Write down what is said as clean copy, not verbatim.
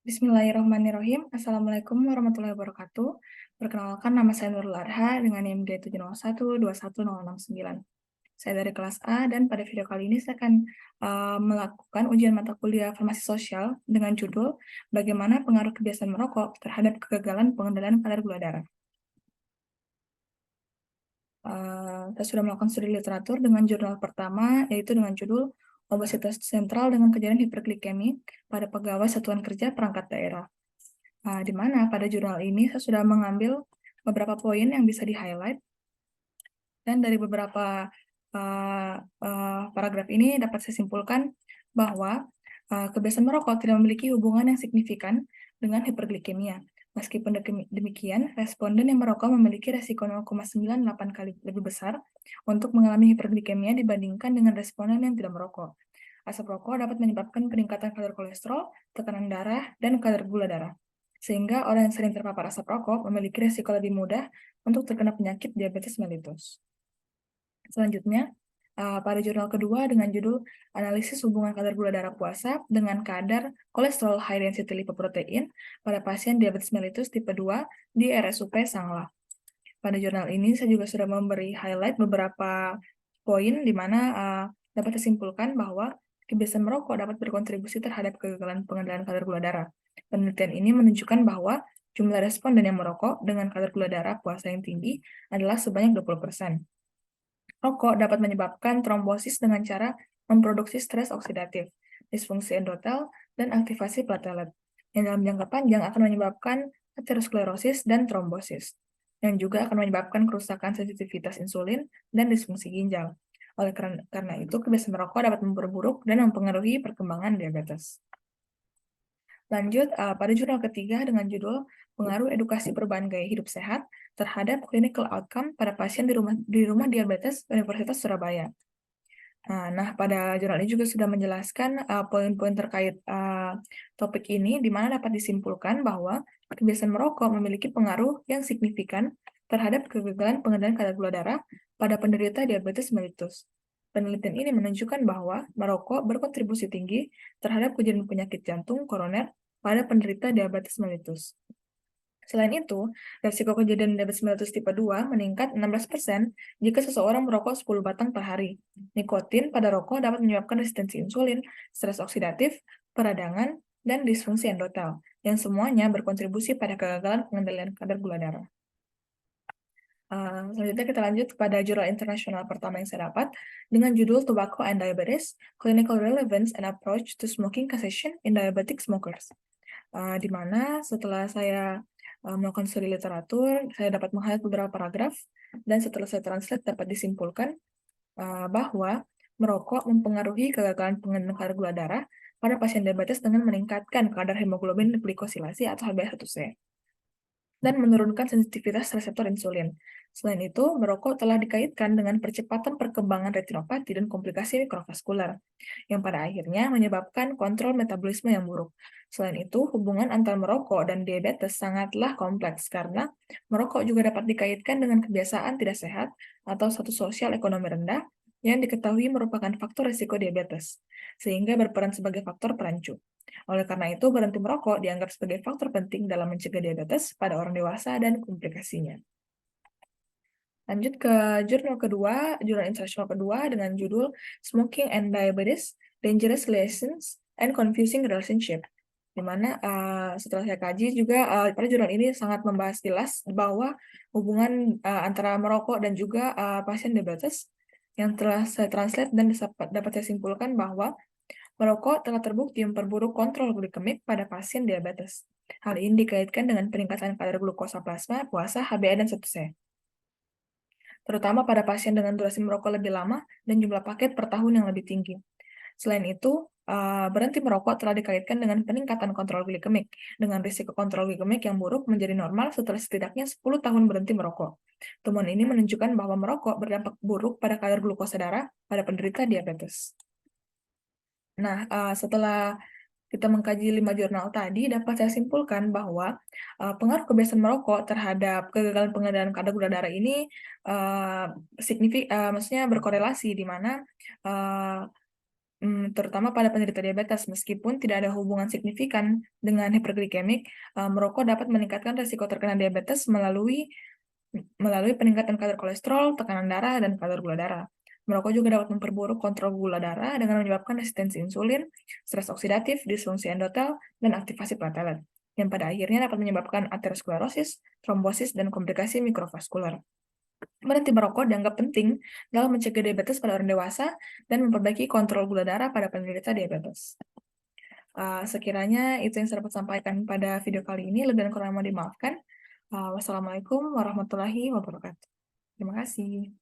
Bismillahirrahmanirrahim. Assalamualaikum warahmatullahi wabarakatuh. Perkenalkan, nama saya Nurul Arha dengan IMD 701-21069. Saya dari kelas A dan pada video kali ini saya akan melakukan ujian mata kuliah farmasi sosial dengan judul Bagaimana Pengaruh Kebiasaan Merokok Terhadap Kegagalan Pengendalian Kadar Gula Darah. Saya sudah melakukan studi literatur dengan jurnal pertama, yaitu dengan judul Obesitas Sentral dengan Kejadian Hiperglikemi pada Pegawai Satuan Kerja Perangkat Daerah. Di mana pada jurnal ini saya sudah mengambil beberapa poin yang bisa di-highlight, dan dari beberapa paragraf ini dapat saya simpulkan bahwa kebiasaan merokok tidak memiliki hubungan yang signifikan dengan hiperglikemia. Meskipun demikian, responden yang merokok memiliki resiko 0,98 kali lebih besar untuk mengalami hiperglikemia dibandingkan dengan responden yang tidak merokok. Asap rokok dapat menyebabkan peningkatan kadar kolesterol, tekanan darah, dan kadar gula darah. Sehingga orang yang sering terpapar asap rokok memiliki resiko lebih mudah untuk terkena penyakit diabetes mellitus. Selanjutnya, pada jurnal kedua dengan judul Analisis Hubungan Kadar Gula Darah Puasa dengan Kadar Kolesterol High Density Lipoprotein pada Pasien Diabetes Mellitus Tipe 2 di RSUP Sanglah. Pada jurnal ini saya juga sudah memberi highlight beberapa poin di mana dapat disimpulkan bahwa kebiasaan merokok dapat berkontribusi terhadap kegagalan pengendalian kadar gula darah. Penelitian ini menunjukkan bahwa jumlah responden yang merokok dengan kadar gula darah puasa yang tinggi adalah sebanyak 20%. Rokok dapat menyebabkan trombosis dengan cara memproduksi stres oksidatif, disfungsi endotel, dan aktivasi platelet, yang dalam jangka panjang akan menyebabkan aterosklerosis dan trombosis, yang juga akan menyebabkan kerusakan sensitivitas insulin dan disfungsi ginjal. Oleh karena itu, kebiasaan merokok dapat memperburuk dan mempengaruhi perkembangan diabetes. Lanjut, pada jurnal ketiga dengan judul Pengaruh Edukasi Perubahan Gaya Hidup Sehat terhadap Clinical Outcome pada Pasien di Rumah Diabetes Universitas Surabaya. Nah, pada jurnal ini juga sudah menjelaskan poin-poin terkait topik ini, di mana dapat disimpulkan bahwa kebiasaan merokok memiliki pengaruh yang signifikan terhadap kegagalan pengendalian kadar gula darah pada penderita diabetes mellitus. Penelitian ini menunjukkan bahwa merokok berkontribusi tinggi terhadap kejadian penyakit jantung koroner pada penderita diabetes mellitus. Selain itu, resiko kejadian diabetes mellitus tipe 2 meningkat 16% jika seseorang merokok 10 batang per hari. Nikotin pada rokok dapat menyebabkan resistensi insulin, stres oksidatif, peradangan, dan disfungsi endotel, yang semuanya berkontribusi pada kegagalan pengendalian kadar gula darah. Selanjutnya kita lanjut pada jurnal internasional pertama yang saya dapat dengan judul Tobacco and Diabetes, Clinical Relevance and Approach to Smoking Cessation in Diabetic Smokers. Di mana setelah saya melakukan studi literatur, saya dapat meng-highlight beberapa paragraf, dan setelah saya translate dapat disimpulkan bahwa merokok mempengaruhi kegagalan pengendalian kadar gula darah pada pasien diabetes dengan meningkatkan kadar hemoglobin glikosilasi atau HbA1c dan menurunkan sensitivitas reseptor insulin. Selain itu, merokok telah dikaitkan dengan percepatan perkembangan retinopati dan komplikasi mikrovaskular, yang pada akhirnya menyebabkan kontrol metabolisme yang buruk. Selain itu, hubungan antara merokok dan diabetes sangatlah kompleks karena merokok juga dapat dikaitkan dengan kebiasaan tidak sehat atau status sosial ekonomi rendah yang diketahui merupakan faktor risiko diabetes, sehingga berperan sebagai faktor perancu. Oleh karena itu, berhenti merokok dianggap sebagai faktor penting dalam mencegah diabetes pada orang dewasa dan komplikasinya. Lanjut ke jurnal kedua, jurnal internasional kedua dengan judul Smoking and Diabetes, Dangerous Relations and Confusing Relationship. Di mana setelah saya kaji juga pada jurnal ini sangat membahas jelas bahwa hubungan antara merokok dan juga pasien diabetes yang telah saya translate dan dapat saya simpulkan bahwa merokok telah terbukti memperburuk kontrol glikemik pada pasien diabetes. Hal ini dikaitkan dengan peningkatan kadar glukosa plasma, puasa, HbA, dan 1C. Terutama pada pasien dengan durasi merokok lebih lama dan jumlah paket per tahun yang lebih tinggi. Selain itu, berhenti merokok telah dikaitkan dengan peningkatan kontrol glikemik, dengan risiko kontrol glikemik yang buruk menjadi normal setelah setidaknya 10 tahun berhenti merokok. Temuan ini menunjukkan bahwa merokok berdampak buruk pada kadar glukosa darah pada penderita diabetes. Nah, setelah kita mengkaji 5 jurnal tadi, dapat saya simpulkan bahwa pengaruh kebiasaan merokok terhadap kegagalan pengendalian kadar gula darah ini maksudnya berkorelasi, di mana terutama pada penderita diabetes. Meskipun tidak ada hubungan signifikan dengan hiperglikemik, merokok dapat meningkatkan risiko terkena diabetes melalui peningkatan kadar kolesterol, tekanan darah, dan kadar gula darah. Merokok juga dapat memperburuk kontrol gula darah dengan menyebabkan resistensi insulin, stres oksidatif, disfungsi endotel, dan aktivasi platelet, yang pada akhirnya dapat menyebabkan aterosklerosis, trombosis, dan komplikasi mikrovaskular. Berhenti merokok dianggap penting dalam mencegah diabetes pada orang dewasa dan memperbaiki kontrol gula darah pada penderita diabetes. Sekiranya itu yang saya dapat sampaikan pada video kali ini, lebih dan kurang mohon dimaafkan. Wassalamualaikum warahmatullahi wabarakatuh. Terima kasih.